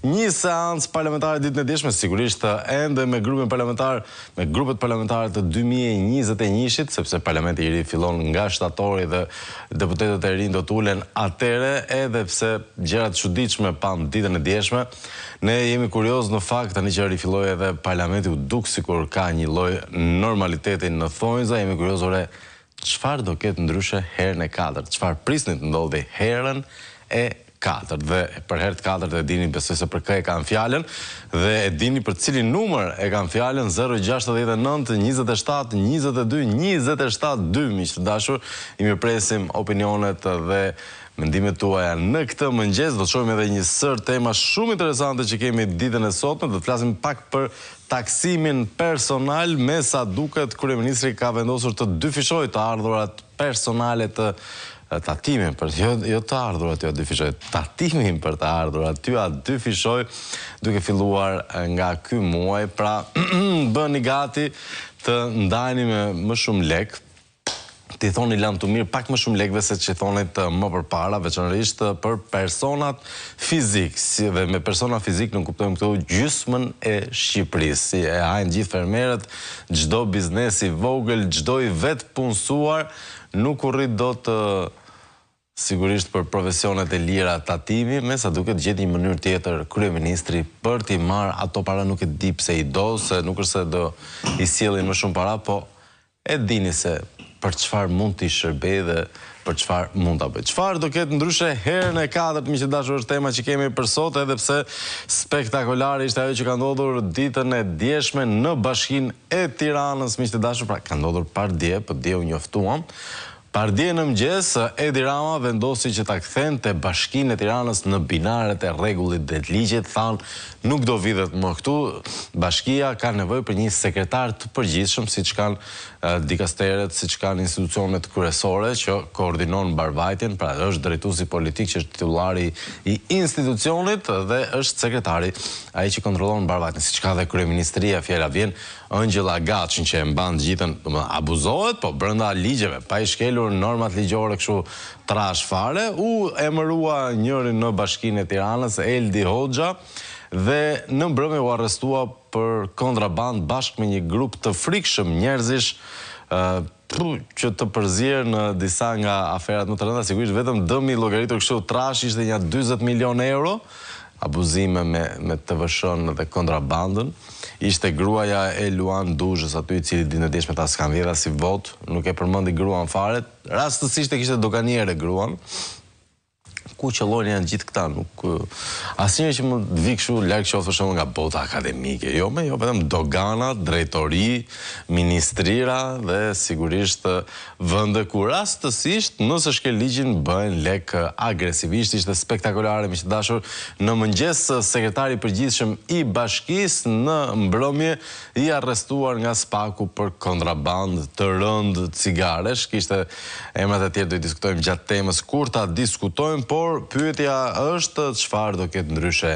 një seancë parlamentare ditën e djeshme, sigurisht ende me grupet parlamentare të 2021-shit, sepse parlamenti i ri fillon nga shtatori dhe deputetët e rinj do të ulen atere, edhe pse gjërat çuditshme pam ditën e djeshme. Ne jemi kurioz në fakt tani që rifilloi edhe parlamenti, u duk sikur ka një lloj normaliteti në thonjza, jemi kurioz çfarë do ketë ndryshe herën e katërt, çfarë prisni të ndodhi herën e katërt. Dhe për herë të katërt e dini, besoj se për kë e kanë fjalën, dhe e dini për cilin numër e kanë fjalën, 069 27 22 27 2, miq të dashur. I mirpresim opinionet dhe mendimet tuaja në këtë mëngjes. Do të shohim edhe një sër tema shumë interesante që kemi ditën e sotme. Do të flasim pak për taksimin personal, me sa duket kryeministri ka vendosur të dyfishojë të ardhurat personale të tatimin, jo të ardhurat, jo dyfishoj, tatimin për të ardhurat, ty a dyfishoj, duke filluar nga ky muaj, pra bëni gati të ndajni me më shumë lek, ti thoni lam të mirë pak më shumë lekëve se që thonit më përpara, veçanërisht për personat fizik, dhe me persona fizik nuk kuptojmë këtu gjysmën e Shqipërisë, si e hajnë gjithë fermerët, çdo biznes i vogël, çdo i vetë punësuar, nuk u rrit dot sigurisht për profesionet e lira tatimi, me sa duket gjeti një mënyrë tjetër kryeministri për t'i marrë ato para, nuk e di pse i do, se nuk është se do i sjellin më shumë para, po e dini se për çfarë mund t'i shërbej dhe për çfarë mund ta bëj. Çfarë do ketë ndryshe herën e katërt, miq të dashur, është tema që kemi për sot, edhe pse spektakolare ishte ajo që ka ndodhur ditën e djeshme në Bashkinë e Tiranës, miq të dashur, pra ka ndodhur pardje, po dje u njoftuam. Pardje në mëngjes, Edi Rama vendosi që ta kthente Bashkinë e Tiranës në binaret e rregullit dhe të ligjit, thanë nuk do vidhet më këtu, bashkia ka nevojë për një sekretar të përgjithshëm, siç kanë dikasteret, siç kanë institucionet kryesore që koordinon mbarvajtjen, pra është drejtuesi politik që është titullari i institucionit dhe është sekretari ai që kontrollon mbarvajtjen, siç ka dhe kryeministria, fjala vjen Angela Gaçin që e mban gjithën, domethënë abuzohet, po brenda ligjeve, pa i shkelur normat ligjore kështu trash fare, u emërua njërin në Bashkinë e Tiranës, Eldi Hoxha, dhe në mbrëmje u arrestua për kontraband bashkë me një grup të frikshëm njerëzish që të përzier në disa nga aferat më të rënda, sigurisht vetëm dëmi llogaritur kështu trash ishte një 40 milion euro, abuzime me TVSH-n dhe kontrabandën. Ishte gruaja e Luan Duzhës aty, i cili ditën e djeshme ta s'kan vjedha si vot, nuk e përmendi gruan fare, rastësisht e kishte dokaniere gruan. Ku qëllojnë janë gjithë këta, nuk asnjëri që më të vi kështu larg qoftë për shembull nga bota akademike, jo vetëm dogana, drejtori, ministrira dhe sigurisht vende ku rastësisht nëse shkel ligjin bëhen lek agresivisht. Ishte spektakolare, miq të dashur. Në mëngjes sekretari i përgjithshëm i bashkisë, në mbrëmje i arrestuar nga spaku për kontraband të rënd cigaresh. Kishte emrat e tjerë, do i diskutojmë gjatë temës kur ta diskutojmë, por pyetja është çfarë do ketë ndryshe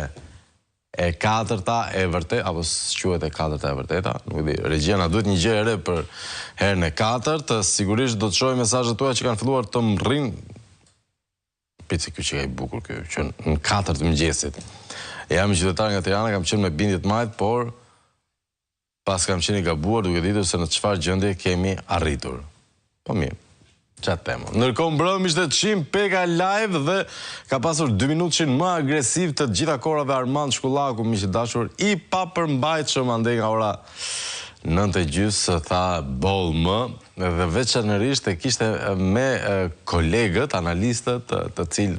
e katërta e vërtet, apo quhet e katërta e vërteta, nuk e di. Regjia na duhet një gjë e re për herën e katërt. Sigurisht do të shohim mesazhet tuaja që kanë filluar të rrinë. Pici ky që ka i bukur ky, që në 4 të mëngjesit. Jam një qytetar nga Tirana, kam qenë me bindje të majt, por pas kam qenë i gabuar duke ditur se në çfarë gjendje kemi arritur. Po mirë. Qatë tema. Ndërkohë mbrëmë ishte Çim Peka live dhe ka pasur 2 minutëshin më agresiv të gjitha korave Armand Shkullaku, miq të dashur, i papërmbajtshëm andej nga ora 9:30 tha boll më, dhe veçanërisht e kishte me kolegët, analistët,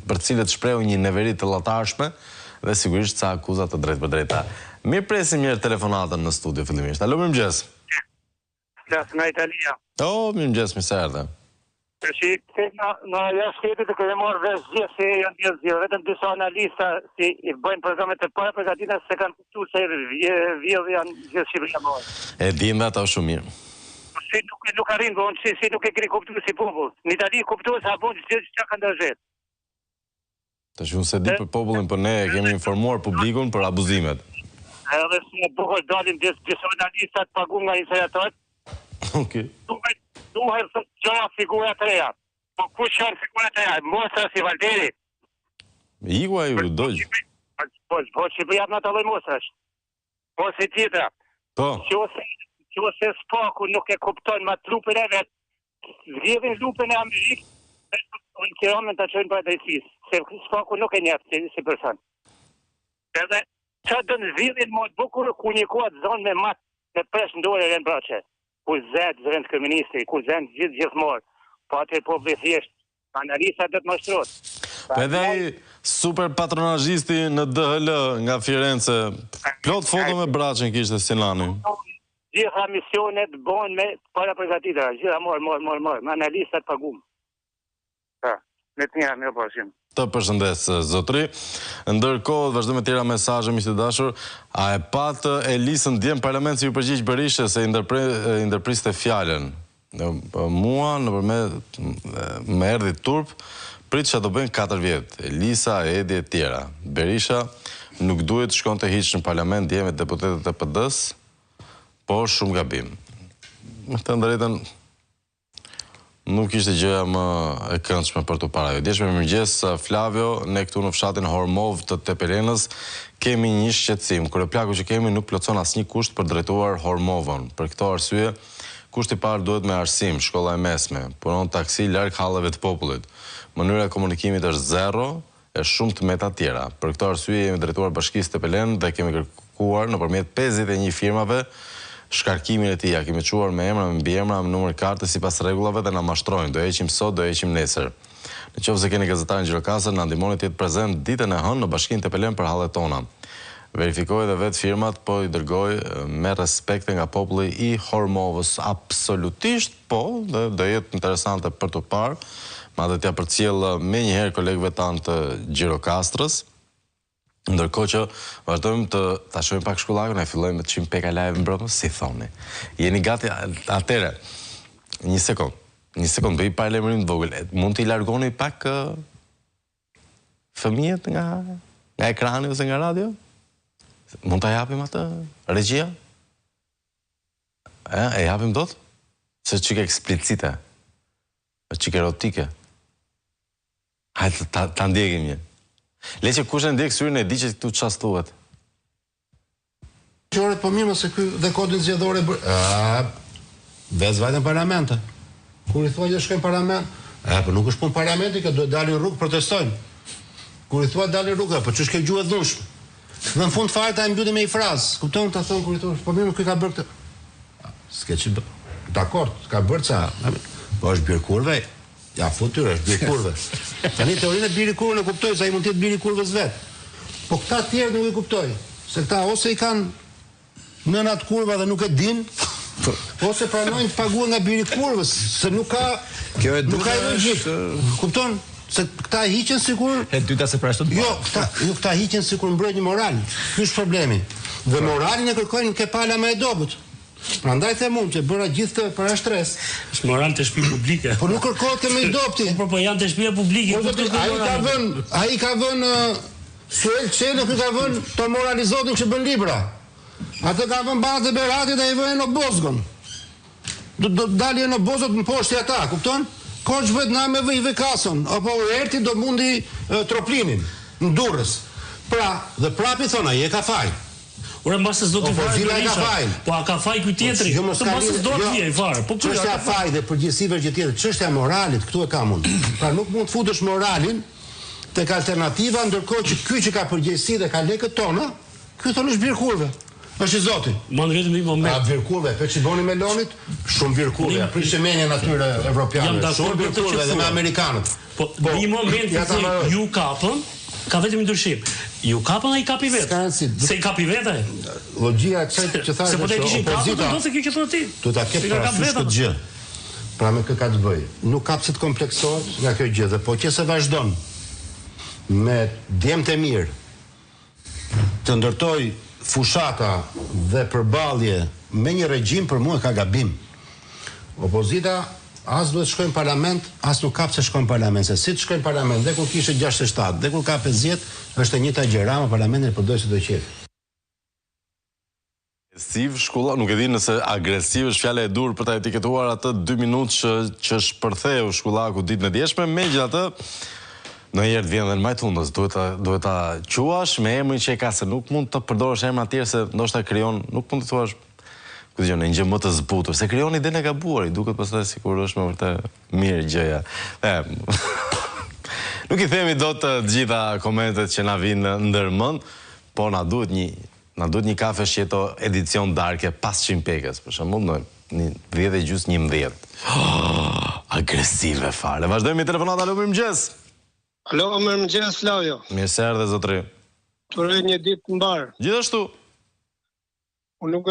për cilët shprehu një neveri të llatarshme dhe sigurisht sa akuzat të drejtë për drejta. Mirë presim njërë telefonatën në studio fillimisht. Alo, mirëmëngjes. Flas nga Italia. Mirëmëngjes, mirë se erdhe. Në jashtë shtetit të kërë marrë vesh gjithë se janë një zhjë, vetëm disa analista si i bëjnë programet të para përgatitur se kanë kuptu se vjellë janë gjithë Shqipëria marrë. E dim dhe ata shumë mirë. Si nuk arrin, si nuk e kri kuptu si popull. Në Itali kuptu se abon gjithë që ka ndërgjet. Të shumë se di për popullin, për ne kemi informuar publikun për abuzimet. Edhe si bukur dalin disa analistat pagu nga inseratorët. Okej. Duhet të gjoha figurat të reja. Po ku janë figurat e reja? Mostra si Valderi. Igua ju dojgjë. Po që për japë në të lloj mosash. Po si tjetra. Po. Qose spaku nuk e kupton ma trupin e vetë, zgjedhin lupën e Amerikë, në kiromen të qojnë për drejtësisë, se spaku nuk e njefë si person. Edhe, që dënë zhidhin më të bukur, ku një kuat zonë me matë, me presh në dore e në brache. Ku zetë zërën të kërministri, ku zetë gjithmorë, po atë po vëthjesht, analisa dhe të mashtrot. Po edhe ai super patronazhisti në DHL nga Firenze, plot foto me braçën kishte Sinani. Gjitha misionet bën me para përgatitëra, gjitha morë, me analistat pagum. Me të njëra, mirë përshim. Të përshëndes, zotri. Ndërkohë, vazhdojmë me tjera mesazhe, miq të dashur. A e patë Elisën djem parlament si ju përgjigj Berisha se ndërpriste fjalën? Mua nëpërmjet më erdhi turp, prit që do bëjnë 4 vjet. Elisa, Edi e tjera. Berisha nuk duhet të shkonte hiç në parlament djem me deputetët e PD-s, por shumë gabim. Me të drejtën nuk ishte gjëja më e këndshme për të para. Djeshme mirëmëngjes, Flavio, ne këtu në fshatin Hormov të Tepelenës kemi një shqetësim. Kurreplaku që kemi nuk plotson asnjë kusht për drejtuar Hormovën. Për këtë arsye, kushti i parë duhet me arsim, shkolla e mesme, punon taksi larg halleve të popullit. Mënyra e komunikimit është zero e shumë të meta tjera. Për këtë arsye jemi drejtuar Bashkisë Tepelen dhe kemi kërkuar nëpërmjet 51 firmave shkarkimin e tij. Ja kemi çuar me emra, me mbiemra, me numër karte sipas rregullave dhe na mashtrojnë. Do heqim sot, do heqim nesër. Nëse keni gazetarin Gjirokastër, na ndihmoni të jetë prezant ditën e hënë në Bashkinë Tepelen për hallet tona. Verifikoj dhe vetë firmat, po i dërgoj me respekte nga populli i Hormovës. Absolutisht, po, dhe do jetë interesante për të parë, madje t'ja përcjell me njëherë kolegëve tanë të Gjirokastrës. Ndërkohë që vazhdojmë të ta shohim pak shkollakun, e fillojmë të çim peka live mbrapa, si thoni. Jeni gati atëre? Një sekond, bëj paralajmërim të vogël. Mund t'i largoni pak fëmijët nga ekrani ose nga radio? Mund ta japim atë regjia? E japim dot? Se çike eksplicite. Çike erotike. Hajde ta ndjekim një. Le që kush e ndjek syrin e di që këtu çfarë thuhet. Qoret po mirë se ky dhe kodin zgjedhore vetë vajtën parlamente. Kur i thua që shkojnë parlament, po nuk është punë parlamenti, që duhet dalin rrugë protestojnë. Kur i thua dalin rrugë, po ç'është kjo gjuhë e dhunshme. Dhe në fund fare ta mbyllim me një frazë. Kupton ta thon kur i thua, po mirë ky ka bërë këtë. S'ke që dakord, ka bërë ça. Po është bjerë kurve. Ja, futyre, është biri kurve. Tani teorinë e biri kurve në kuptoj, sa i mund tjetë biri kurves vetë. Po këta tjerë nuk i kuptoj. Se këta ose i kanë nënat kurva dhe nuk e din, ose pranojnë të paguën nga biri kurves, se nuk ka i logjik. Kupton? Se këta hiqen sikur... E dyta se prashtot Jo, këta hiqen sikur mbrojnë një moral. Ky është problemi. Dhe moralin e kërkojnë ke pala me e dobët. Prandaj them unë që bëra gjithë të para stres. Është moral të shtëpi publike. Po nuk kërkohet të më i dopti. Po janë të shtëpia publike. Ai ka vënë Suel Çelë, ky ka vënë të moralizotin që bën libra. Atë ka vënë Bazë Berati dhe i vënë në Bozgon. Do dalë në Bozot në poshtë ata, kupton? Koç vet na me vë kason, apo Erti do mundi Troplinin në Durrës. Pra, dhe prapi thon ai e ka faj. Ora mbasë s'do të fare Berisha. Po a ka faj ky tjetri? Mbasë s'do të vijë fare. Po çështja faj dhe përgjegjësive gjë tjetër, çështja e moralit këtu e kam unë. Pra nuk mund të futesh moralin tek alternativa, ndërkohë që ky që ka përgjegjësi dhe ka lekët tona, ky thonë është bir kurve. Është i Zoti. Mand vetëm një moment. A bir kurve, pe çiboni Melonit, shumë bir kurve. Prishë menjen atyre evropianëve. Shumë bir kurve dhe me amerikanët. Po në një moment ju kapën, ka vetëm ndryshim. Ju kapën ai kapi vetë. Se i kapi vetë. Logjia e kësaj që thashë. Se po te kishin kapën, do të kjo që thonë ti. Do ta ketë parasysh këtë gjë. Pra me kë ka të bëj. Nuk kap se të kompleksohet nga kjo gjë dhe po që se vazhdon me djemtë e mirë të ndërtoj fushata dhe përballje me një regjim, për mua ka gabim. Opozita as duhet shkojnë parlament, as nuk kap se shkojnë parlament, se si të shkojnë parlament, dhe kur kishe 67, dhe kur ka 50, është e njëjta gjë, Rama parlamentin e përdoi si do qef. Agresiv shkolla, nuk e di nëse agresiv është fjala e dur për ta etiketuar atë 2 minutë që shpërtheu shkollaku ditën e djeshme, megjithatë Në njerë të vjen dhe në majtundës, duhet ta quash me emrin që e ka, se nuk mund të përdorësh emra tjerë, se ndoshta krijon, nuk mund të thuash në një gjë më të zbutur, se krijon idenë e gabuar, i duket pastaj sikur është me vërtet mirë gjëja. Nuk i themi dot të gjitha komentet që na vinë ndërmend, po na duhet një kafe shjeto edicion darke 500 pekës, për shembull në 10:30. Agresive fare. Vazhdojmë me telefonat. Alo, mirëmëngjes. Alo, mirëmëngjes, Flavio. Mirë se erdhe, zotëri. Të uroj një ditë të mbar. Gjithashtu. Unë nuk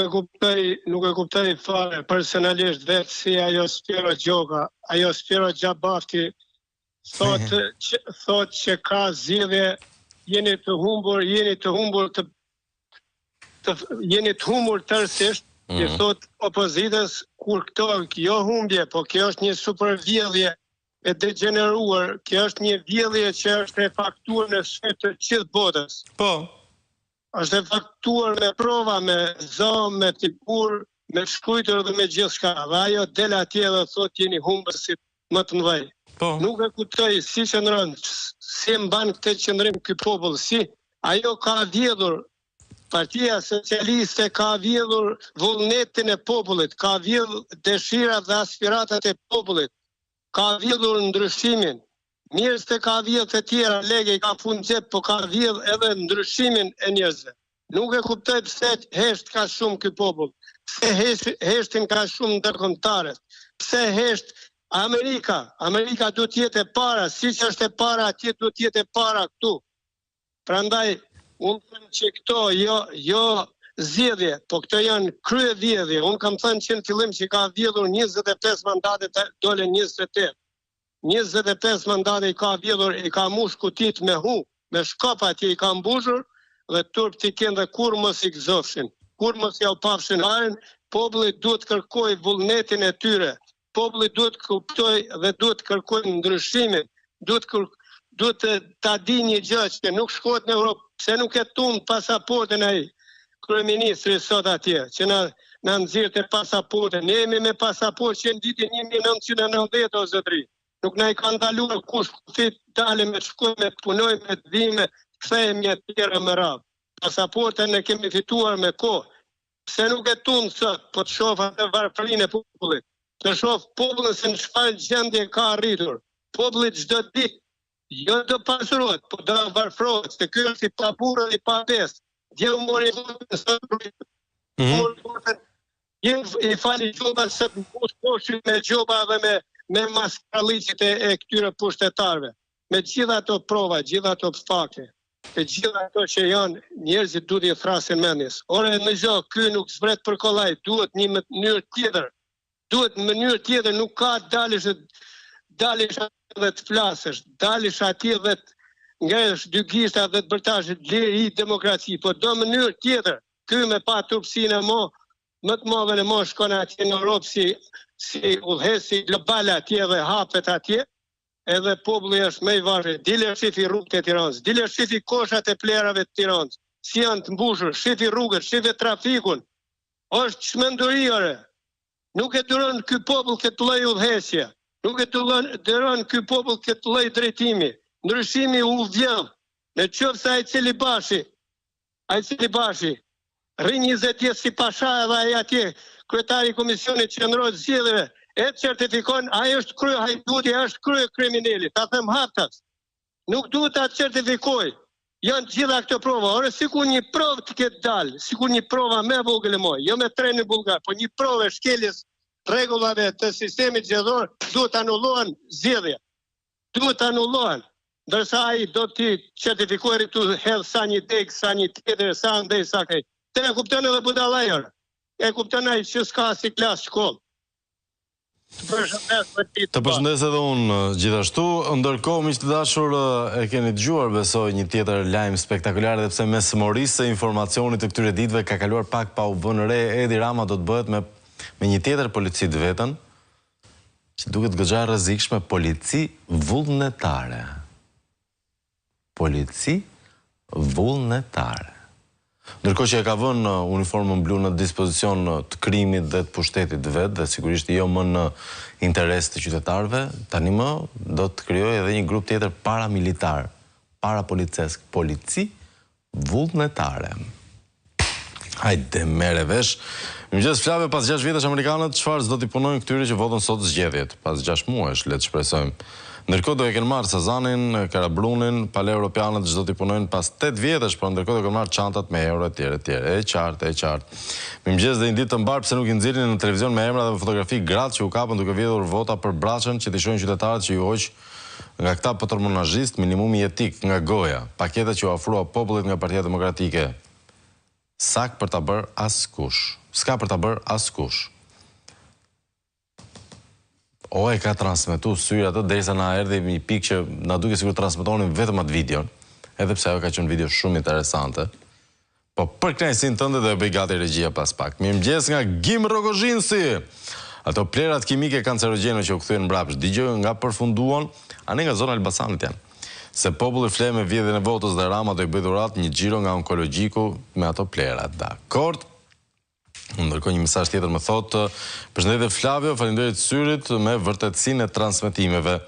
e kuptoj fare personalisht vetë si ajo Spiro Gjoka, ajo Spiro Gjabafti thot që ka zgjidhje, jeni të humbur tërësisht, i thot opozitës, kur këto jo humbje, po kjo është një super vjedhje e degeneruar, kjo është një vjedhje që është e faktuar në sfert të gjithë botës. Po. Është e faktuar me prova, me zonë, me tipur, me shkujtër dhe me gjithë shka. Dhe ajo del atje dhe thot jeni humbësit më të mëdhej. Po. Nuk e kuptoj si qëndron, si mban këtë qëndrim ky popull, si ajo ka vjedhur, Partia Socialiste ka vjedhur vullnetin e popullit, ka vjedhur dëshirat dhe aspiratat e popullit, ka vjedhur ndryshimin. Mirë se ka vjedhur të tjera, lege ka fund xhep, po ka vjedhur edhe ndryshimin e njerëzve. Nuk e kuptoj pse hesht ka shumë ky popull, pse heshtin ka shumë ndërkombëtarët, pse hesht Amerika duhet të jetë e para, siç është e para atje duhet të jetë e para këtu. Prandaj unë thëmë që këto jo zgjedhje, po këto janë krye vjedhje. Unë kam thënë që në fillim që ka vjedhur 25 mandate, dole 28. 25 mandate i ka vjedhur, i ka mush kutit me shkop atje i ka mbushur, dhe turp t'i kënë dhe kur mos i gëzofshin, kur mos i pafshin haren, populli duhet kërkoj vullnetin e tyre, populli duhet kuptoj dhe duhet kërkoj ndryshimin, duhet ta di një gjë që nuk shkohet në Europë, pse nuk e tund pasaportën ai kryeministri sot atje, që na nxirrte pasaportën. Ne jemi me pasaportë që në vitin 1990 o zotëri. Nuk na i kanë ndaluar kush fit dalim me shkojmë, me punojmë, me dhime, kthehemi e tjera me radhë. Pasaportën e kemi fituar me kohë. Pse nuk e tund sot, po të shoh atë varfërinë e popullit. Të shoh popullin se në çfarë gjendje ka arritur. Populli çdo ditë jo do pasurohet, po do varfrohet, se kjo është i pa burë dhe i pa besë. Dje u mori votën sot, i fali gjoba se të mbush me gjoba dhe me maskarallicit e këtyre pushtetarve. Me gjitha ato prova, gjitha ato fakte, e gjitha ato që janë njerëzit duhet i thrasin mendjes. Ore në gjo, ky nuk zbret për kollaj, duhet një mënyrë tjetër. Duhet në mënyrë tjetër, nuk ka dalish dhe të flasësh, dalish atje dhe të ngresh dy gishta dhe të bërtash lirë i demokraci, po do mënyrë tjetër, ky me pa turpsinë më të madhe në moshë shkon atje në Europë si udhëhesi global atje dhe hapet atje, edhe populli është më i varfër. Dile shifi rrugët e Tiranës, dile shifi koshat e plerave të Tiranës, si janë të mbushur, shifi rrugët, shifi trafikun. Është çmenduri ore. Nuk e duron ky popull këtë lloj udhëhesje. Nuk e duron ky popull këtë lloj drejtimi. Ndryshimi u vjedh. Në qoftë se ai cili bashi rri 20 jetë si pasha edhe ai atje, kryetari i komisionit qendror zgjedhjeve, e certifikon, ai është krye hajduti, është krye kriminali. Ta them haptas. Nuk duhet ta certifikoj. Janë gjitha këto prova. Ore sikur një provë të ketë dalë, sikur një prova me vogël e moj, jo me trenin bullgar, po një provë shkeljes rregullave të sistemit zgjedhor, duhet anullohen zgjedhja. Duhet anullohen. Ndërsa ai do t'i certifikojë tu hedh sa një deg, sa një tjetër, sa ndej, sa kaj. Te e kupton edhe budallajor. E kupton ai që s'ka si klas shkollë. Të përshëndes edhe unë gjithashtu. Ndërkohë, miq të dashur, e keni dëgjuar besoj një tjetër lajm spektakolar, dhe pse mes morisë së informacionit të këtyre ditëve ka kaluar pak pa u vënë re, Edi Rama do të bëhet me një tjetër polici të vetën, që duket goxha rrezikshme, polici vullnetare. Polici vullnetare. Ndërkohë që e ka vënë uniformën blu në dispozicion të krimit dhe të pushtetit vetë, dhe sigurisht jo më në interes të qytetarëve, tani më do të krijojë edhe një grup tjetër paramilitar, parapolicesk, polici vullnetare. Hajde, mere vesh. Mëngjes Flavio, pas 6 vjetësh amerikanët, çfarë s'do t'i punojnë këtyre që votën sot zgjedhjet? Pas 6 muajsh, le të shpresojmë. Ndërkohë do e kenë marrë Sazanin, Karabrunin, pale europianët çdo t'i punojnë pas 8 vjetësh, por ndërkohë do kenë marrë çantat me euro etj. E qartë. Mëngjes dhe një ditë të mbar, pse nuk i nxirrin në televizion me emra dhe fotografi gratë që u kapën duke vjedhur vota për Braçën, që t'i shohin qytetarët që ju hoq nga këta patronazhist minimumi etik nga goja, paketat që u ofrua popullit nga Partia Demokratike. Sak për ta bërë askush. S'ka për ta bërë askush. O e ka transmetu syri atë derisa na erdhi një pikë që na duke sikur transmetonin vetëm atë videon, edhe pse ajo ka qenë video shumë interesante. Po për kënaqësinë tënde do e bëj gati regjia pas pak. Mirëmëngjes nga Gim Rogozhinsi. Ato plerat kimike kancerogjene që u kthyen mbrapsht, dëgjoj nga përfunduan, anë nga zona e Elbasanit janë. Se populli fle me vjedhjen e votës dhe Rama do i bëj dhuratë një xhiro nga onkologjiku me ato plerat. Dakord. Ndërkohë një mesazh tjetër më thotë: "Përshëndetje Flavio, faleminderit syrit me vërtetësinë e transmetimeve.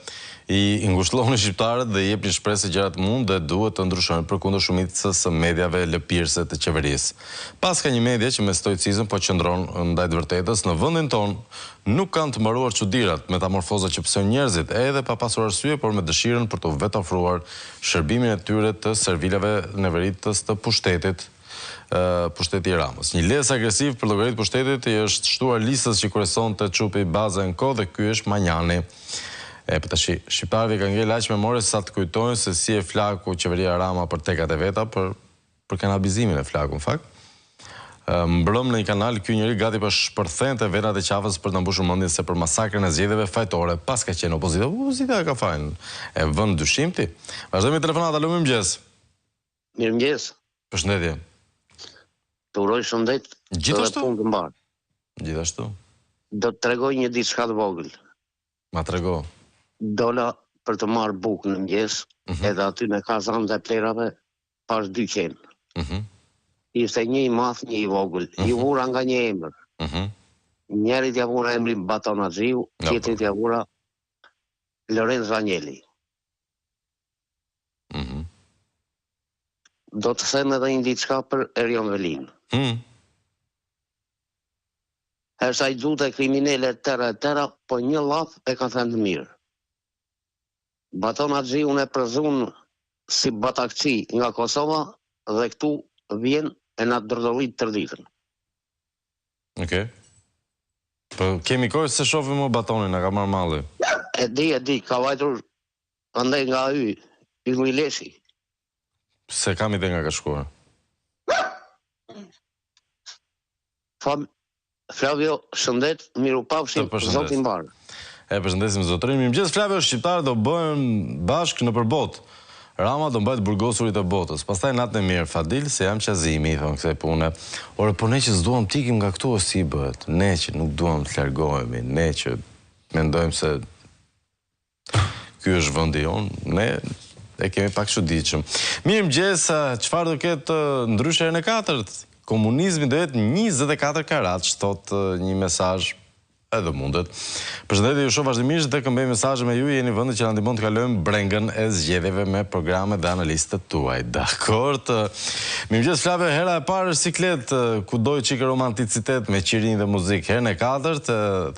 I ngushëlloni shqiptarët dhe i jepni shpresë se gjërat mund dhe duhet të ndryshojnë përkundër shumicës së mediave lëpirëse të qeverisë. Pas ka një media që me stoicizëm po qëndron ndaj të vërtetës, në vendin tonë nuk kanë të mbaruar çudirat, metamorfoza që psojnë njerëzit, edhe pa pasur arsye, por me dëshirën për të vetë ofruar shërbimin e tyre të servilave neveritës të pushtetit." Pushteti i Ramës. Një les agresiv për llogarit pushtetit i është shtuar listës që kurson të çupi baza në kohë dhe ky është Manjani. Për tash, shqiptarëve kanë ngel aq memore sa të kujtojnë se si e flaku qeveria Rama për tekat e veta për kanabizimin e flaku në fakt. Mbrëm në një kanal ky njeri gati për shpërthente venat e qafës për të mbushur mendjen se për masakrën e zgjedhjeve fajtore, pas ka qenë opozita. Opozita ka fajin. E vën dyshim ti. Vazhdojmë telefonat, alo, mirëmëngjes. Mirëmëngjes. Përshëndetje. Të uroj shëndet dhe punë të mbarë. Gjithashtu. Do të tregoj një diçka të vogël. Ma trego. Dola për të marrë bukë në mëngjes, edhe aty në kazan dhe plerave, pas 2 qenë. Ishte një i madh, një i vogël. I vura nga një emër. Njëri t'ja vura emrin Batonaxhiu, tjetri t'ja vura Lorenzo Anjeli. Do të them edhe një diçka për Erion Velin. Është ai xute kriminele tëra, po një llaf e ka thënë të mirë. Batonaxhiu e prezun si batakçi nga Kosova dhe këtu vjen e na dërdollit tërditën. Okej. Po kemi kohë se shohim më Batonin, na ka marrë malli. E di, ka vajtur andaj nga Ylli Leshi. Se kam ide nga ka shkuar. Flavio, shëndet, miru pafshim, zotin barë. E përshëndesim zotërin. Mirëmëngjes Flavio, shqiptarë do bëhen bashkë në përbot. Rama do mbajt burgosurit e botës. Pastaj natën e mirë, Fadil, se jam qazimi, thonë kësaj pune. Ore, po ne që s'duam t'ikim nga këtu o si bëhet. Ne që nuk duam të largohemi. Ne që mendojmë se ky është vendi jonë. Ne e kemi pak çuditshëm. Mirëmëngjes, çfarë do ketë ndryshe në 4? Komunizmi do jetë 24 karat, thot një mesazh, edhe mundet. Përshëndetje, ju shoh vazhdimisht dhe këmbej mesazhe me ju, jeni vendi që na ndihmon të kalojmë brengën e zgjedhjeve me programet dhe analistët tuaj. Dakord. Mirëmëngjes Flavio, hera e parë siklet, ku doj çike romanticitet me qirin dhe muzikë. Herën e 4,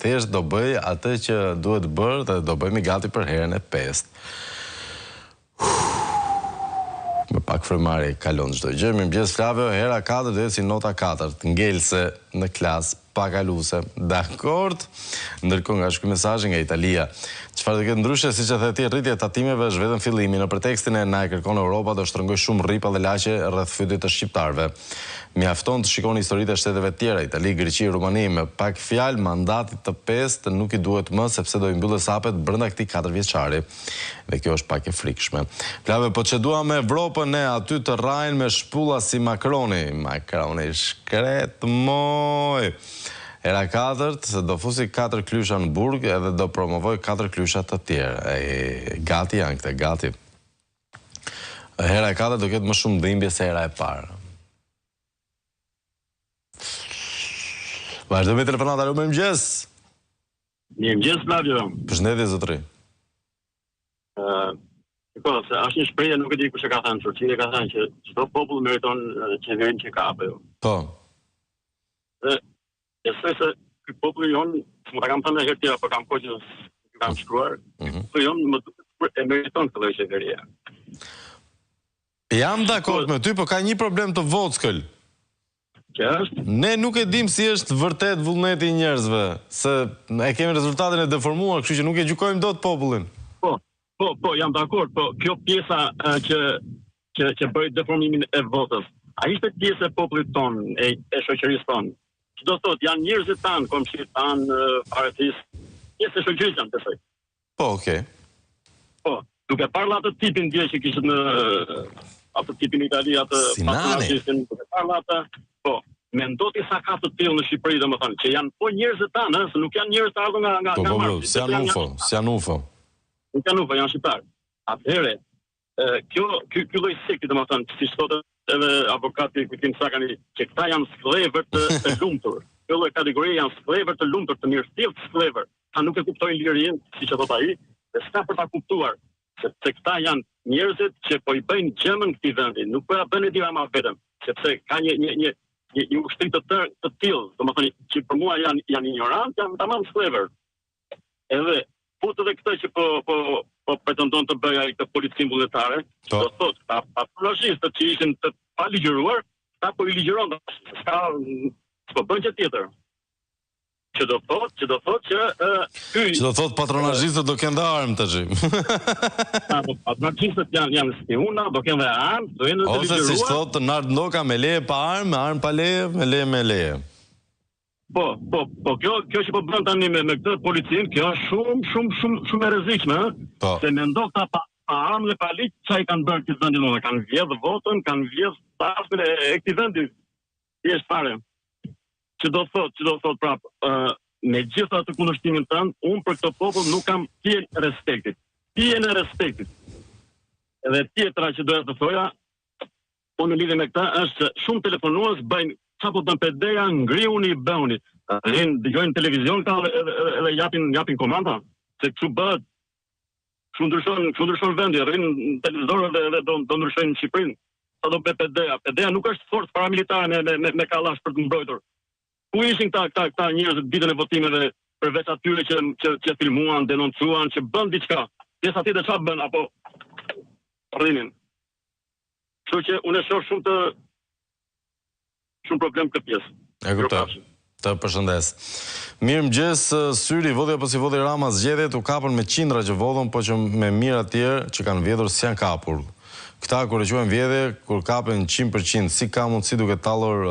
thjesht do bëj atë që duhet bërë dhe do bëhemi gati për herën e 5. Me pak frymëri kalon çdo gjë. Mirëmëngjes Flavio, hera 4 dhe si nota 4, ngelse në klasë, pakaluese. Dakord. Ndërkohë nga ky mesazh nga Italia. Çfarë do ketë ndryshe, siç e the ti, rritja e tatimeve është vetëm fillimi. Në pretekstin e na e kërkon Europa do shtrëngoj shumë rripa dhe laqe rreth fytyrës të shqiptarëve. Mjafton të shikoni historitë e shteteve tjera, Itali, Greqi, Rumani, me pak fjalë mandatit të 5 nuk i duhet më sepse do i mbyllë sapet brenda këtij 4 vjeçari. Dhe kjo është pak e frikshme. Flavio, po çeduam me Evropën ne aty të rrajnë me shpulla si Macroni. Macroni shkret moj. Era 4 do fusi 4 klysha në burg edhe do promovoj 4 klysha të tjera. Gati janë këte, gati. Hera e 4 do ketë më shumë dhimbje se hera e parë. Vazhdo me telefonat, alo, mirëmëngjes. Mirëmëngjes, Flavio. Përshëndetje, zotëri. Është një shprehje, nuk e di kush e ka thënë, Churchill ka thënë që çdo popull meriton qeverinë që ka apo jo. Po. Dhe besoj se ky popull jon, më ta kam thënë herë tjera, por kam kohë që kam shkruar, po jon më e meriton këtë qeveria. Jam dakord me ty, po ka një problem të vockël. Që është? Ne nuk e dim si është vërtet vullneti i njerëzve, se e kemi rezultatin e deformuar, kështu që nuk e gjykojmë dot popullin. Po, jam dakord, po kjo pjesa që bëri deformimin e votës, a ishte pjesë e popullit ton, e shoqërisë ton. Që do thotë, janë njerëzit tanë, komshit tanë, paretisë, pjesë e shoqërisë janë, besoj. Po, okej. Po, duke parla atë tipin dje që kishtë në atë tipin Itali, atë patronazistin, duke parla atë, po, mendo ti sa ka të tillë në Shqipëri, domethënë, që janë po njerëzit tanë, se nuk janë njerëz të ardhur nga Po, s'janë UFO. Nuk janë UFO, janë shqiptarë. Atëherë, ky lloj sekti, domethënë, siç thotë edhe avokati Kujtim Sakani, që këta janë skllevër të lumtur. Kjo lloj kategori janë skllevër të lumtur, të mirëfillt skllevër. Ta nuk e kuptojnë lirinë, siç e thot ai, dhe s'ka për ta kuptuar, sepse këta janë njerëzit që po i bëjnë gjemën këtij vendi, nuk po ja bën Dirama vetëm, sepse ka një ushtri të tillë, domethënë që për mua janë ignorant, janë tamam skllevër. Edhe putë edhe këtë që po pretendon të bëja këtë policin vullnetare, do thotë, ta patronazhistët që ishin të paligjëruar, ta po i ligjeron, s'po bën që tjetër. Që do thotë që Që do thotë patronazhistët do kenë armë tash. Patronazhistët janë spiuna, do kenë armë, do jenë të ligjeruar. Ose siç thotë Nard Loka, me leje pa armë, me armë pa leje, me leje me leje. Po, kjo që po bën tani me këtë policin, kjo është shumë e rrezikshme, se mendo këta pa armë dhe pa ligj çfarë kanë bërë këtë vendin tonë, kanë vjedhë votën, kanë vjedhë pasën e këtij vendi. Thjesht fare. Që do thotë prapë, me gjitha të kundërshtimin tënd, unë për këtë popull nuk kam pijen e respektit. Edhe tjetra që doja të thoja, po në lidhje me këtë është se shumë telefonues bëjnë sa po bën PD-ja, ngriuni, bëuni. Dëgjojnë televizion edhe japin komanda, se kështu bëhet. Kështu ndryshon vendi, rrin në televizor dhe do ndryshojnë Shqipërinë. Sa do bëj PD-ja. PD-ja nuk është forcë paramilitare me kallash për të mbrojtur. Ku ishin këta njerëz ditën e votimeve, përveç atyre që filmuan, denoncuan, që bën diçka. Pjesa tjetër çfarë bën apo rrinin. Kështu që unë shoh shumë problem këtë pjesë. E kuptoj. Të përshëndes. Mirëmëngjes, Syri, voti apo si voti Rama zgjedhjet u kapën me qindra që votën, po që me mijëra të tjerë që kanë vjedhur s'janë kapur. Këta kur e quajnë vjedhje, kur kapen 100%, si ka mundësi duke tallur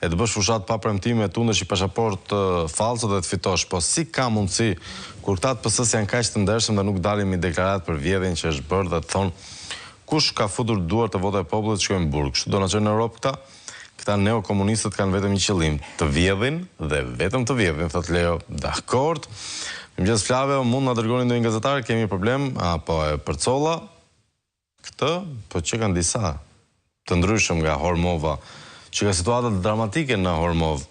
e të bësh fushat pa premtime, të undesh i pasaport falso dhe të fitosh, po si ka mundësi kur këta të PS-s janë kaq të ndershëm dhe nuk dalin me deklarat për vjedhjen që është bërë dhe të thonë kush ka futur duar të vota e popullit shkojnë në burg. Kështu do na çojnë në Europë këta neokomunistët kanë vetëm një qëllim, të vjedhin dhe vetëm të vjedhin, thot Leo. Dakord. Mirëmëngjes Flavio, mund na dërgoni ndonjë gazetar, kemi problem apo e përcolla? Këtë, po që kanë disa të ndryshëm nga Hormova, që ka situata dramatike në Hormov.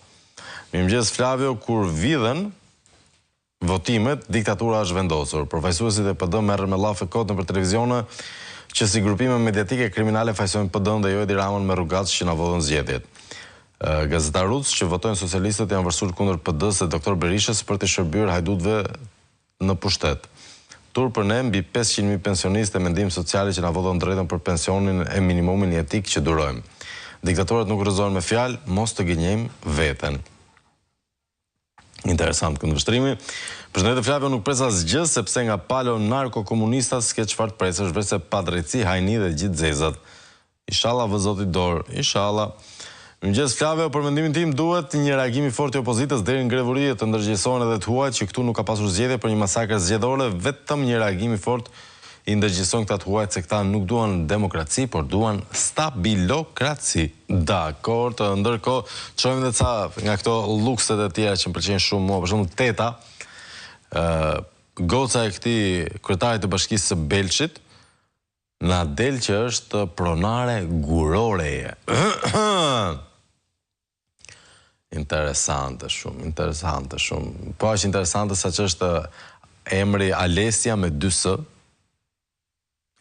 Mirëmëngjes Flavio, kur vidhen votimet, diktatura është vendosur. Përfaqësuesit e PD merren me llafe kot nëpër televizione që si grupime mediatike kriminale fajsojnë PD-n dhe jo Edi Ramën me rrugacë që na vodhën zgjedhjet. Gazetarut që votojnë socialistët janë vërsul kundër PD-s dhe doktor Berishës për të shërbyer hajdutëve në pushtet. Tur për ne mbi 500.000 pensionistë e mendim sociale që na vodhën drejtën për pensionin e minimumin jetik që durojmë. Diktatorat nuk rrëzohen me fjalë, mos të gënjejmë veten. Interesant këndvështrimi. Përshëndetje Flavio, nuk presa asgjë sepse nga palo narko-komunista s'ke çfarë të presësh, veç se pa drejtësi, hajni dhe gjithë zezat. Inshallah vë zoti dorë, inshallah. Mirëmëngjes Flavio, për mendimin tim duhet një reagim i fortë i opozitës deri në grevuri të ndërgjegjësohen edhe të huajt që këtu nuk ka pasur zgjedhje për një masakër zgjedhore, vetëm një reagim i fortë i ndërgjegjëson këta të huajt se këta nuk duan demokraci, por duan stabilokraci. Dakord, ndërkohë çojmë edhe ca nga këto lukset e tjera që më pëlqejnë shumë mua, për shembull Teta, goca e këtij kryetarit të bashkisë së Belçit, na del që është pronare guroreje. Interesante shumë. Po është interesante sa që është emri Alessia me 2 s.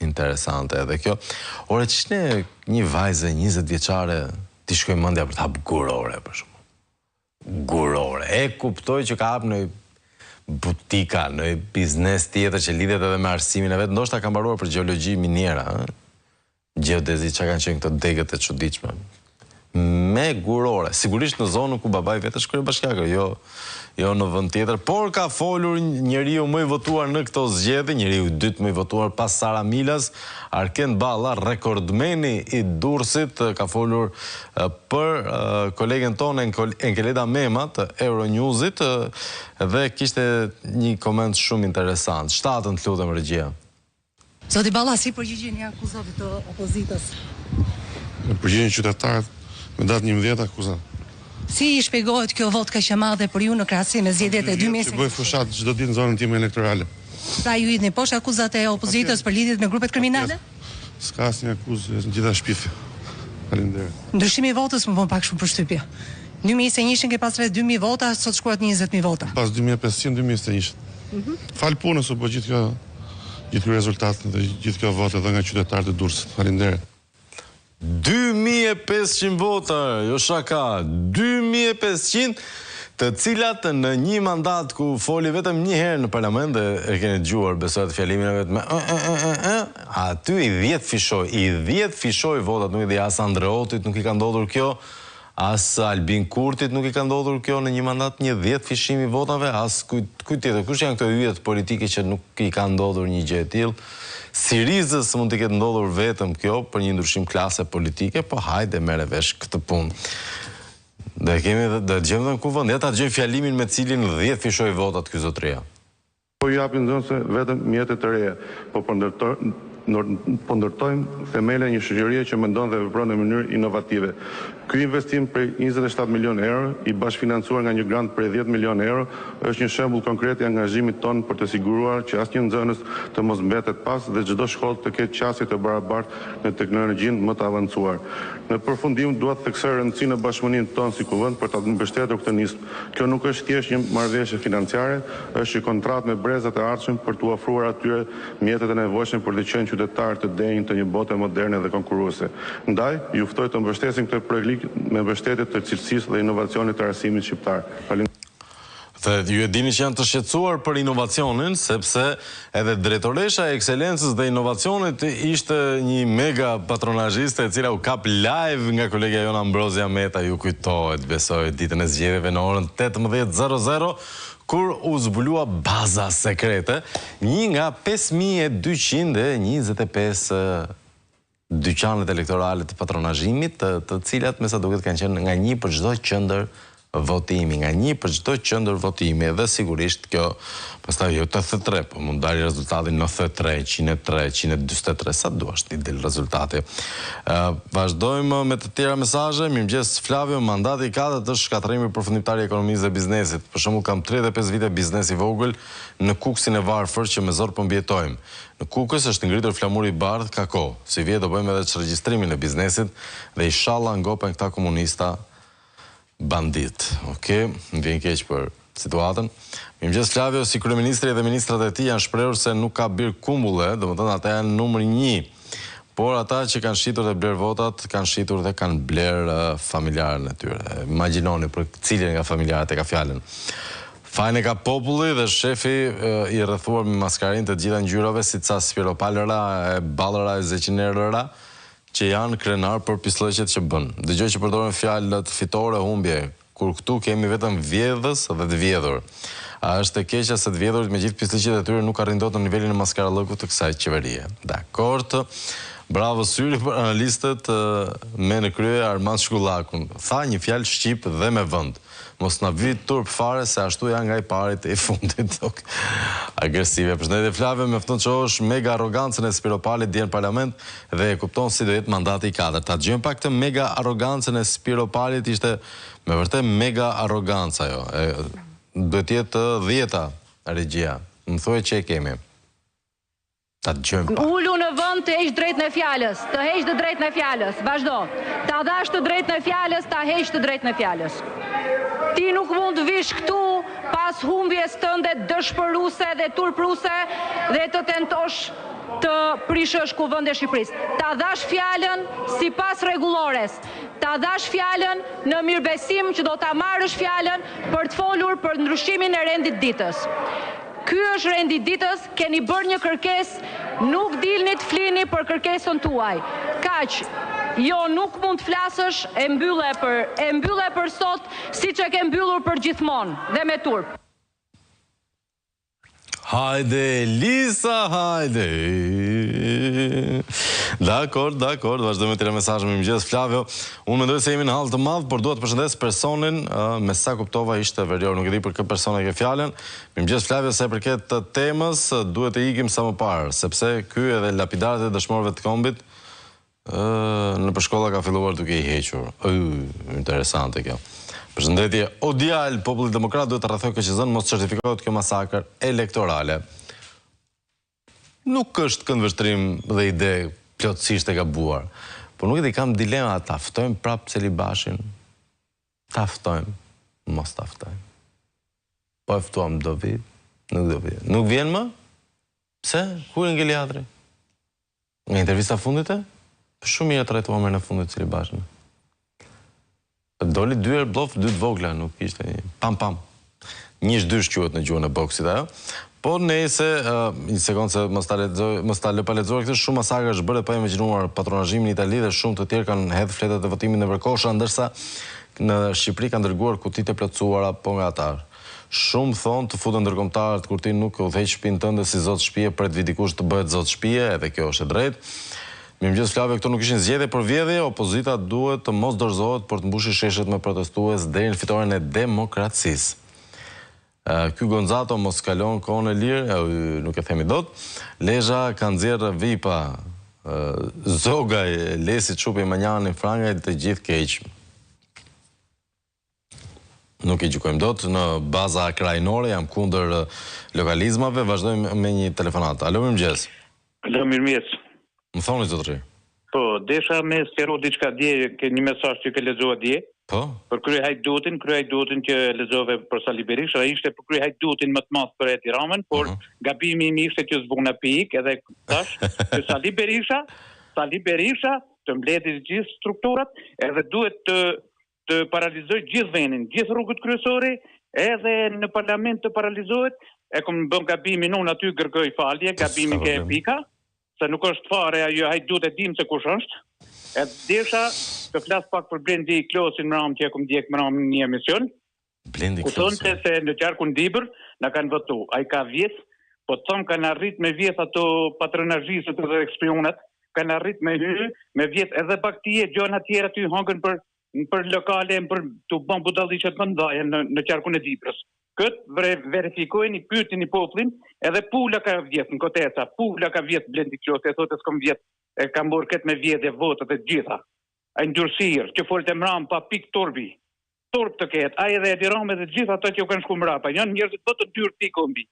Interesante edhe kjo. Ore, që ne një vajze 20 vjeçare ti shkoj mendja për të hapë gurore, për shumë. Gurore. E kuptoj që ka hapë në butika, në biznes tjetër që lidhet edhe me arsimin e vetë, ndoshta ka mbaruar për gjeologji miniera, geodezi, që kanë qenë këto degët e çuditshme. Me gurore, sigurisht në zonën ku babai vetë shkoi bashkiakër, jo në vend tjetër, por ka folur njeriu më i votuar në këto zgjedhje, njeriu i dytë më i votuar pas Sara Milas, Arken Balla, rekordmeni i Durrësit, ka folur për kolegen tonë Enkeleda Mema të Euronewsit dhe kishte një koment shumë interesant. 7 të lutem regjia. Zoti Balla, si përgjigjeni akuzave të opozitës? Përgjigjen qytetarët me datë 11 akuzat. Si i shpjegohet kjo votë kaq e madhe për ju në krahasim me zgjedhjet e 2020? Që bëj fushat çdo ditë në zonën time elektorale. Pra ju idhni poshtë akuzat e opozitës për lidhjet me grupet kriminale? S'ka asnjë akuzë, në gjitha shpifje. Faleminderit. Ndryshimi i votës më bën pak shumë përshtypje. 2021 ke pas rreth 2000 vota, sot shkruat 20000 vota. Pas 2500 2021. Fal punës u bë gjithë ky rezultat dhe gjithë kjo votë edhe nga qytetarët e Durrësit. Faleminderit. 2500 vota, jo shaka, 2500, të cilat në një mandat ku foli vetëm një herë në parlament dhe e keni dëgjuar besoj të fjalimin e vetë me aty i 10 fishoj votat, nuk i dhe as Andreotit nuk i ka ndodhur kjo, as Albin Kurtit nuk i ka ndodhur kjo në një mandat, një 10 fishimi votave, as kujt tjetër, kush janë këto yjet politike që nuk i ka ndodhur një gjë e tillë. Sirizës mund të ketë ndodhur vetëm kjo për një ndryshim klase politike, po hajde merre vesh këtë punë. Dhe gjejmë ku vend, ja ta dëgjojmë fjalimin me cilin 10 fishoi votat ky zotëria. Po japin ndoshta vetëm mjete të reja, po ndërtojmë themele një shoqërie që mendon dhe vepron në mënyrë inovative. Ky investim prej 27 milion euro, i bashkëfinancuar nga një grant prej 10 milion euro, është një shembull konkret i angazhimit tonë për të siguruar që asnjë nxënës të mos mbetet pas dhe çdo shkollë të ketë qasje të barabartë në teknologjinë më të avancuar. Në përfundim dua të theksoj rëndësinë e bashkëpunimit tonë si kuvend për ta mbështetur këtë nismë. Kjo nuk është thjesht një marrëveshje financiare, është një kontratë me brezat e ardhshëm për t'u ofruar atyre mjetet e nevojshme për të qenë qytetarë të denjë të një bote moderne dhe konkurruese. Ndaj, ju ftoj të mbështesin këtë projekt me mbështetje të cilësisë dhe inovacionit të arsimit shqiptar. Dhe ju e dini që janë të shqetësuar për inovacionin, sepse edhe drejtoresha e ekselencës dhe inovacionit ishte një mega patronazhiste e cila u kap live nga kolegja Jona Ambrozia Meta, ju kujtohet, besoj, ditën e zgjedhjeve në orën 18:00, kur u zbulua baza sekrete, një nga 5225 dyqanet elektorale të patronazhimit, të cilat me sa duket kanë qenë nga një për çdo qendër votimi, dhe sigurisht kjo, pastaj jo 83, po mund dalë rezultati 93, 103, 143, sa duash t'i del rezultati. Vazhdojmë me të tjera mesazhe. Mirëmëngjes Flavio, mandati i 4 është shkatërrimi përfundimtar i ekonomisë dhe biznesit. Për shembull, kam 35 vite biznes i vogël në Kuksin e Varfër që me zor po mbijetojmë. Në Kukës është ngritur flamuri i bardh, ka kohë. Si vjet do bëjmë edhe regjistrimin e biznesit dhe inshallah ngopen këta komunista bandit. Okej, më vjen keq për situatën. Mirëmëngjes Flavio, si kryeministri dhe ministrat e tij janë shprehur se nuk ka bir kumbulle, domethënë ata janë numër 1. Por ata që kanë shitur dhe bler votat, kanë shitur dhe kanë bler familjarën e tyre. Imagjinoni për cilën nga familjarët e ka fjalën. Fajin e ka populli dhe shefi i rrethuar me maskarinë të gjitha ngjyrave, si ca Spiropalëra, Ballëra, Zeqinerëra, që janë krenar për pislëqet që bën. Dëgjoj që përdoren fjalët fitore, humbje, kur këtu kemi vetëm vjedhës dhe të vjedhur. A është e keqja se të vjedhurit me gjithë pislëqet e tyre nuk arrin dot në nivelin e maskarallëkut të kësaj qeverie. Dakord. Bravo Syri për analistët me në krye Armand Shkullakun. Tha një fjalë shqip dhe me vend. Mos na vi turp fare se ashtu janë nga i parit e i fundit. Agresive. Përshëndetje Flavio, mjafton që është mega arrogancën e Spiropalit dje në parlament dhe e kupton si do jetë mandati i 4. Ta dëgjojmë pak të mega arrogancën e Spiropalit, ishte me vërtet mega arroganca jo. Duhet jetë 10 regjia. Më thuaj që e kemi. Ta dëgjojmë pak. Ulu në në vend të heq drejtën e fjalës, të heq të drejtën e fjalës, vazhdo. Ta dhash të drejtën e fjalës, ta heq të drejtën e fjalës. Ti nuk mund të vish këtu pas humbjes tënde dëshpëruese dhe turpruese dhe të tentosh të prishësh kuvendin e Shqipërisë. Ta dhash fjalën sipas rregullores. Ta dhash fjalën në mirëbesim që do ta marrësh fjalën për të folur për ndryshimin e rendit ditës. Ky është rendi ditës, keni bërë një kërkesë, nuk dilni të flini për kërkesën tuaj. Kaq. Jo, nuk mund të flasësh, e mbylle për sot, siç e ke mbyllur për gjithmonë dhe me turp. Hajde, Lisa, hajde. Dakor, vazhdojmë me tira mesazhe. Mirëmëngjes Flavio. Unë mendoj se jemi në hall të madh, por dua të përshëndes personin, me sa kuptova ishte verior, nuk e di për kë person e ke fjalën. Mirëmëngjes Flavio, sa i përket të temës, duhet të ikim sa më parë, sepse ky edhe lapidarët e dëshmorëve të kombit në përshkolla ka filluar duke i hequr. Interesante kjo. Përshëndetje, o djalë, populli demokrat duhet të rrethojë KQZ-n, mos certifikohet kjo masakër elektorale. Nuk është këndvështrim dhe ide plotësisht e gabuar, por nuk e di, kam dilema, ta ftojmë prapë Celibashin, ta ftojmë, mos ta ftojmë. Po e ftuam, do vi, nuk do vi. Nuk vjen më? Pse? Kur ngeli Adri? Nga intervista fundit e? Shumë mirë të trajtuar në fundit Celibashin. Doli 2 herë blof, 2 të vogla, nuk ishte pam. 1-2 quhet në gjuhën e boksit ajo. Po nëse një sekondë se mos ta lë pa lexuar këtë, shumë masakra është bërë pa imagjinuar patronazhimin në Itali dhe shumë të tjerë kanë hedhur fletat e votimit nëpër kosha, ndërsa në Shqipëri kanë dërguar kutitë e plotësuara po nga ata. Shumë thonë të futen ndërkombëtarët kur ti nuk udhëheq shtëpinë tënde si zot shtëpie për të dikush të bëhet zot shtëpie, edhe kjo është e drejtë. Mirëmëngjes Flavio, këto nuk ishin zgjedhje për vjedhje, opozita duhet të mos dorëzohet për të mbushur sheshet me protestues deri në fitoren e demokracisë. Ky Gonzato mos kalon kohën e lirë, nuk e themi dot. Lezha ka nxjerrë vipa, Zogaj, Lesi Çupi, Manjani, Frangaj, të gjithë keq. Nuk i gjykojmë dot, në baza krajnore jam kundër lokalizmave. Vazhdojmë me një telefonat. Alo, mirëmëngjes. Alo, mirëmëngjes. Më thoni, zotëri. Po, desha me sqaro diçka dje, ke një mesazh që ke lexuar dje. Po. Për kryehajdutin që lexove për Sali Berisha, ishte për kryehajdutin më të madh për Edi Ramën, por gabimi im ishte që s'buna pikë, edhe tash që Sali Berisha të mbledhë gjithë strukturat, edhe duhet të paralizoj gjithë vendin, gjithë rrugët kryesore, edhe në parlament të paralizohet. E kom bën gabimin unë aty, kërkoj falje, gabimin ke pika. Se nuk është fare ajo hajdut e dim se kush është. E desha të flas pak për Blendi Klosin Mram që e kom djek Mram në një emision. Blendi Klosin. Ku thonë se në qarkun Dibër na kanë votu. Ai ka vjet, po thonë kanë arrit me vjet ato patronazhisët dhe ekspionat, kanë arrit me vjet edhe baktie gjona të tjera ty hangën për lokale, për të bën budalliqet më ndaje në qarkun e Dibrës. Këtë verifikojnë, pyetini popullin, edhe pula ka vjet në Kotesa, pula ka vjet Blendi Klosi, e thotë s'kom vjet, e kam bërë këtë me vjet e votët e gjitha. Ai ndjursir, që folte Mram pa pik turbi. Turp të ketë, ai edhe Edi Rama dhe gjithë ato që u kanë shku mrapa, janë njerëzit të dyrë pikë mbi.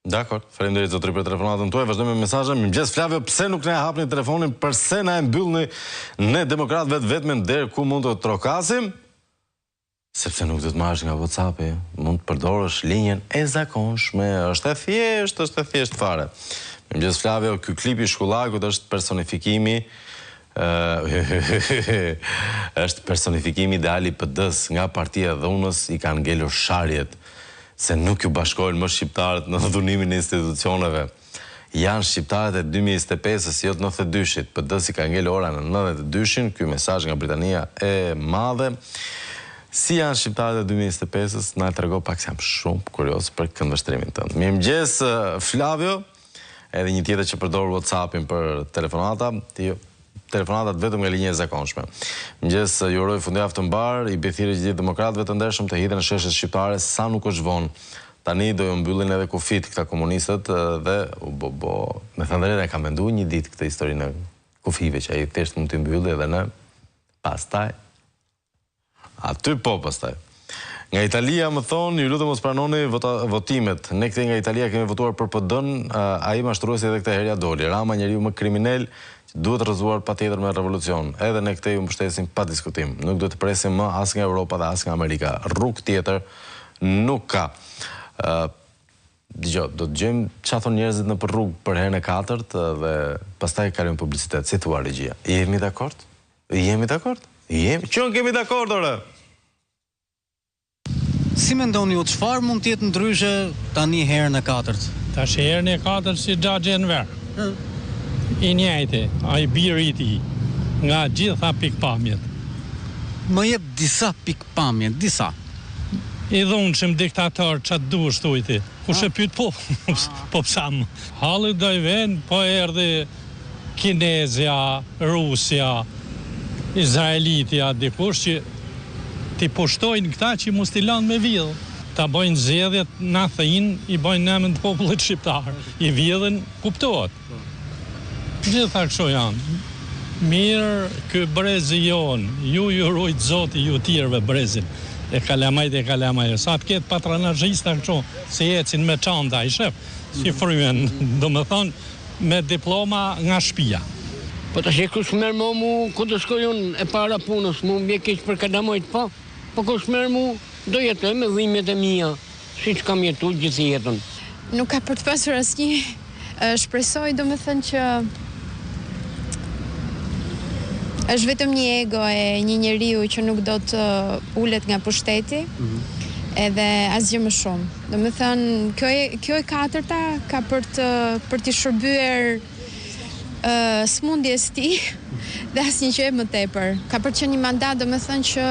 Dakor, faleminderit zotëri për telefonatën tuaj. Vazhdojmë me mesazhe. Mirëmëngjes Flavio, pse nuk na hapni telefonin, pse na e mbyllni ne demokratëve vetëm deri ku mund të trokasim? Sepse nuk do të marrësh nga WhatsApp-i, mund të përdorësh linjën e zakonshme, është e thjeshtë fare. Mirëmëngjes Flavio, ky klip i Shkullakut është personifikimi është personifikimi ideal i PD-s, nga Partia e Dhunës i kanë ngelur sharjet se nuk ju bashkojnë më shqiptarët në dhunimin e institucioneve. Janë shqiptarët e 2025-ës, jo të 92-shit. PD-s i ka ngelur ora në 92-shin, ky mesazh nga Britania e Madhe. Si janë shqiptarët e 2025-ës, na e trego pak, se jam shumë kurioz për këndvështrimin tënd. Mirëmëngjes Flavio, edhe një tjetër që përdor WhatsApp-in për telefonata, telefonatat vetëm nga linja e zakonshme. Mëngjes, ju uroj fundjavë të mbar, i bethirë gjithë demokratëve të ndershëm të hidhen në sheshet shqiptare sa nuk është vonë. Tani do ju mbyllin edhe kufit këta komunistët dhe me thënë drejtë ka menduar një ditë këtë historinë e kufive që ai thjesht mund të mbylli edhe në pastaj. Aty po pastaj. Nga Italia më thonë, ju lutem mos pranoni votimet. Ne këtej nga Italia kemi votuar për PD-n, ai mashtruesi edhe këtë herë ja doli. Rama njeriu më kriminal që duhet rrëzuar patjetër me revolucion. Edhe ne këtej u mbështesim pa diskutim. Nuk duhet të presim më as nga Europa dhe as nga Amerika. Rrugë tjetër nuk ka. Dgjoj, do të gjejmë çfarë thonë njerëzit në rrugë për herën e katërt dhe pastaj kalojmë publicitet. Si thua regjia? Jemi dakord? Jemi dakord? Jemi. Çon kemi dakord ore? Si mendoni ju, çfarë mund të jetë ndryshe tani herën e katërt? Tash herën e katërt si Xhaxhi Enver. I njëjti, ai biri i tij, nga gjitha pikpamjet. Më jep disa pikpamje, disa. I dhunshëm diktator çat duhesh thujti. Kush e pyet po psam. Halli do i vjen, po erdhi Kinezja, Rusja, Izraelitja, dikush që ti pushtojnë këta që mos t'i lanë me vjedh. Ta bojnë zgjedhjet në Athinë, i bojnë në emër të popullit shqiptar. I vjedhin kuptohet. Gjitha kështu janë. Mirë, ky brezi jon, ju rujt Zoti ju tjerëve brezin. E kalamajt. Sa të ketë patronazhista kështu, si ecin me çanta, i shef, si fryen, domethënë me diploma nga shtëpia. Po tash kush merr mu ku të shkoj unë e para punës, mu mbje keq për kalamajt, po kush merr mu do jetoj me dhimbjet e mia, siç kam jetuar gjithë jetën. Nuk ka për të pasur asnjë shpresoj, domethënë që është vetëm një ego e një njeriu që nuk do të ulet nga pushteti, edhe asgjë më shumë. Domethënë, kjo e katërta ka për t'i shërbyer smundjes ti dhe asnjë gjë më tepër. Ka për të qenë një mandat, domethënë që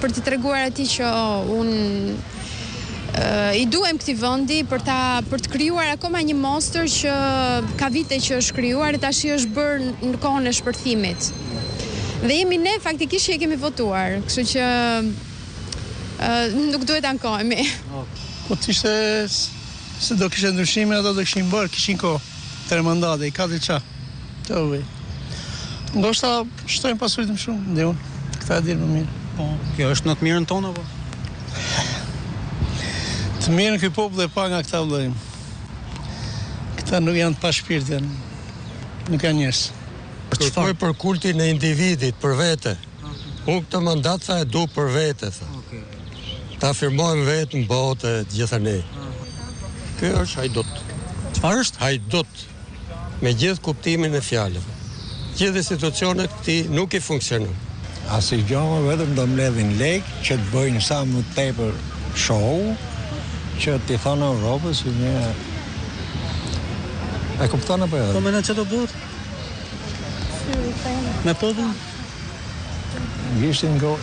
për t'i treguar atij që unë i duhem këtij vendi për të krijuar akoma një monster që ka vite që është krijuar e tash është bërë në kohën e shpërthimit. Dhe jemi ne faktikisht që e kemi votuar, kështu që nuk duhet ankohemi. Po të ishte se do kishte ndryshime, ato do kishin bërë, kishin kohë. 3 mandate, i 4 qa. Të uve. Ndoshta shtojnë pasurit më shumë, dhe unë. Këta e dirë më mirë. Po, kjo është në të mirën tonë, apo? Të mirën këj popull dhe pa nga këta vlojmë. Këta nuk janë të pa shpirt, nuk janë njërës. Kërkoj për kultin e individit, për vete. Unë këtë mandat tha e du për vete, tha. Ta afirmojmë vetë në botë të gjitha ne. Kjo është hajdut. Çfarë është? Hajdut. Me gjithë kuptimin e fjalëve. Gjithë institucionet këti nuk i funksionon. Asi gjoma vetëm do mbledhin lek që të bëjnë sa më tepër show, që t'i thonë Europës që një... E kupton apo jo? Po me në që do bëhet? Me popullin? Gishtin go...